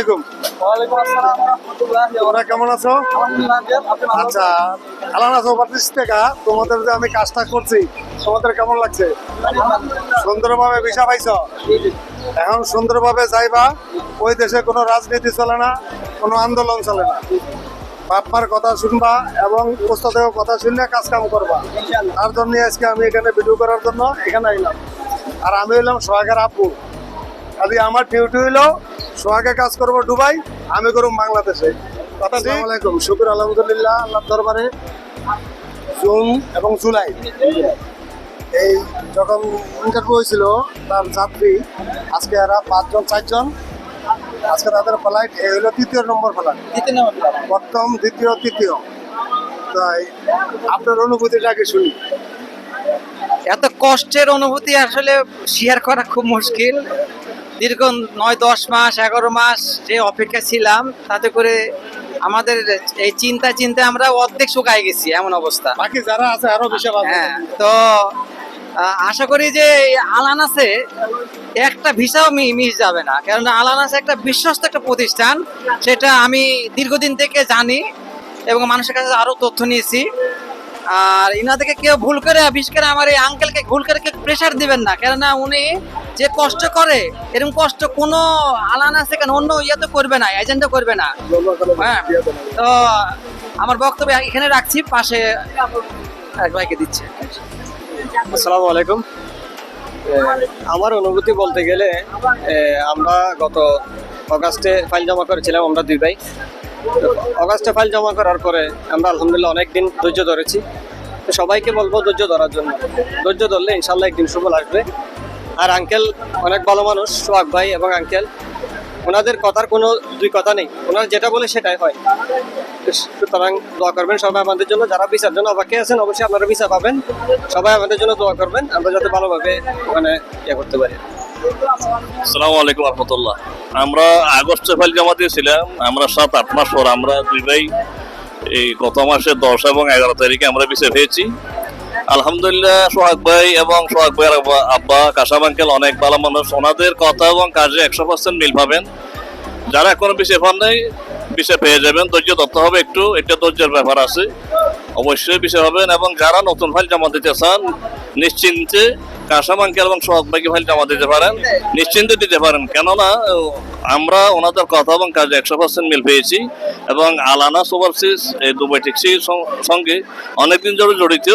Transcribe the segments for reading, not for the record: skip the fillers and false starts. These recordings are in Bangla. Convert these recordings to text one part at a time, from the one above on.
আলাইকুম। ওয়ালাইকুম আসসালাম ওয়া রাহমাতুল্লাহি ওয়া তোমরা কেমন আছো? আলহামদুলিল্লাহ আপনি ভালো আচ্ছা, আলানা ওভারব্রিজ থেকে তোমাদের যে আমি কাজটা করছি, তোমাদের কেমন লাগছে? সুন্দরভাবে ভিসা পাইছো? এখন সুন্দরভাবে যাইবা। ওই দেশে কোনো রাজনীতি চলে না, কোনো আন্দোলন চলে না। বাপ্পার কথা শুনবা এবং ওস্তাদের কথা শুনে কাজ কাম করবা। তার জন্য আজকে আমি এখানে ভিডিও করার জন্য এখানে আইলাম। আর আমি হইলাম সোহাগের আব্বু। আজকে আমার ডিউটি হইলো সোহাগে কাজ করবো দুবাই, আমি করব বাংলাদেশে। কথা আসসালামু আলাইকুম। শুকুর আলহামদুলিল্লাহ আল্লাহর দরবারে জুন এবং জুলাই এই যখন ইন্টারভিউ হয়েছিল তার যাত্রী আজকে এরা 5 জন 4 জন, আজকে তাদের ফ্লাইট এই হলো 3য় নম্বর ফ্লাইট, প্রথম দ্বিতীয় তৃতীয়। তাই আপনার অনুভূতিটা কি শুনি। এত কষ্টের অনুভূতি আসলে শেয়ার করা খুব মুশকিল। দীর্ঘ 9-10 মাস 11 মাস যে অপেক্ষা ছিলাম, তাতে করে আমাদের এই চিন্তায় আমরা অর্ধেক শুকায় গেছি, এমন অবস্থা। বাকি যারা আছে আরো বেশি ভালো। হ্যাঁ, তো আশা করি যে আলানাসে একটা ভিসাও মিস যাবে না, কারণ আলানাস একটা বিশ্বস্ত একটা প্রতিষ্ঠান, সেটা আমি দীর্ঘদিন থেকে জানি এবং মানুষের কাছে আরো তথ্য নিয়েছি। আর ইনাদেরকে কেউ ভুল করে, বিশেষ করে আমার এই আঙ্কেলকে ভুল করে কেউ প্রেশার দিবেন না, কেননা উনি যে কষ্ট করে এরকম কষ্ট কোনো আলানাসে কেন অন্য ইয়ে তো করবে না, এজেন্টও করবে না। হ্যাঁ, তো আমার বক্তব্য এখানে রাখছি, পাশে এক ভাইকে দিচ্ছে। আসসালামু আলাইকুম। আমার অনুভূতি বলতে গেলে আমরা গত অগাস্টে ফাইল জমা করেছিলাম, আমরা 2 ভাই। অগাস্টে ফাইল জমা করার পরে আমরা আলহামদুলিল্লাহ অনেক দিন ধৈর্য ধরেছি। তো সবাইকে বলবো ধৈর্য ধরার জন্য। ধৈর্য ধরলে ইনশাল্লাহ একদিন সুফল আসবে। আর আঙ্কেল অনেক ভালো মানুষ, সোহাগ ভাই এবং আঙ্কেল, ওনাদের কথার কোনো দুই কথা নেই, ওনারা যেটা বলে সেটাই হয়। সুতরাং দোয়া করবেন সবাই আমাদের জন্য, যারা ভিসার জন্য অপেক্ষায় আছেন অবশ্যই আপনারা ভিসা পাবেন। সবাই আমাদের জন্য দোয়া করবেন, আমরা যাতে ভালোভাবে ওখানে ইয়ে করতে পারি। আসসালামু আলাইকুম রহমতুল্লাহ। আমরা আগস্টে ফাইল জমা দিয়েছিলাম, আমরা 7-8 মাস পর আমরা 2 ভাই এই গত মাসে 10 এবং 11 তারিখে আমরা ভিসা পেয়েছি। আলহামদুলিল্লাহ সোহাগ ভাই এবং সোহাগ ভাইয়ের আব্বা কাসাম আঙ্কেল অনেক ভালো মানুষ, ওনাদের কথা এবং কাজে 100% মিল পাবেন। যারা এখনো ভিসা পান নাই ভিসা পেয়ে যাবেন, ধৈর্য ধরতে হবে একটু, এটা ধৈর্যের ব্যাপার আছে, অবশ্যই ভিসা পাবেন। এবং যারা নতুন ফাইল জমা দিতে চান নিশ্চিন্তে কাসাম আঙ্কেল এবং সোহাগ ভাইকে ফাইল জমা দিতে পারেন, নিশ্চিন্তে দিতে পারেন, কেননা আমরা ওনাদের কথা এবং কাজে 100% মিল পেয়েছি। এবং আলানাস ওভারসিজ এই দুবাই ট্যাক্সির সঙ্গে অনেকদিন ধরে জড়িত,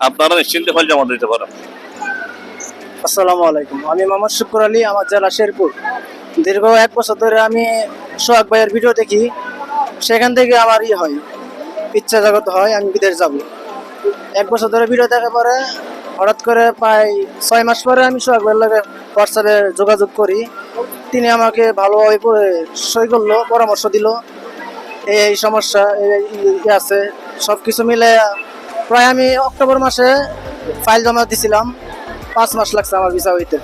আপনারা নিশ্চিন্তে ফাইল জমা দিতে পারেন। আসসালামু আলাইকুম। আমি মোহাম্মদ শুকুর আলী, আমার জেলা শেরপুর। দীর্ঘ 1 বছর ধরে আমি সোহাগ ভাইয়ের ভিডিও দেখি, সেখান থেকে আমার হয় ইচ্ছা জাগত হয় আমি বিদেশ যাব। 1 বছর ধরে ভিডিও দেখার পরে হঠাৎ করে প্রায় 6 মাস পরে আমি সোহাগ ভাইয়ের লগে হোয়াটসঅ্যাপে যোগাযোগ করি। তিনি আমাকে ভালোভাবে সই করলো, পরামর্শ দিল, এই সমস্যা আছে সব কিছু মিলে। প্রায় আমি অক্টোবর মাসে ফাইল জমা দিছিলাম, 5 মাস লাগছে আমার ভিসা হইতে।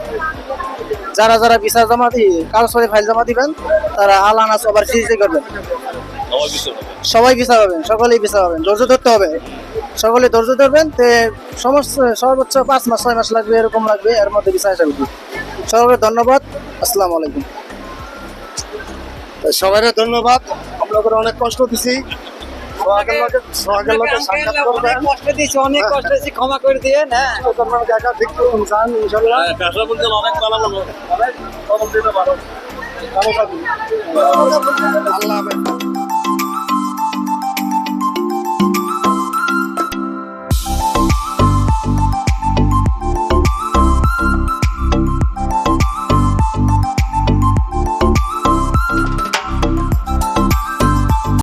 যারা ভিসা জমা কাগজপত্রে ফাইল জমা দিবেন তারা আলানাস ওভারসিজে করবেন, সবাই ভিসা পাবেন, সকলেই ভিসা পাবেন। ধৈর্য ধরতে হবে, সকলে ধৈর্য ধরবেন। সর্বোচ্চ 5 মাস 6 মাস লাগবে, এরকম লাগবে, এর মধ্যে ভিসা এসে উঠবে। সকলকে ধন্যবাদ। আসসালামু আলাইকুম। সবাই ধন্যবাদ। আপনাদের অনেক কষ্ট দিছি, সোহাগের লোকের সাক্ষাৎ করবেন। কষ্ট দিয়েছি, অনেক কষ্ট দিয়েছি, ক্ষমা করে দিয়ে না। জায়গা ঠিক করুন, যান ইনশাল্লাহ। কাসাম আঙ্কেল অনেক ভালো মানুষ। আল্লাহ হাফেজ।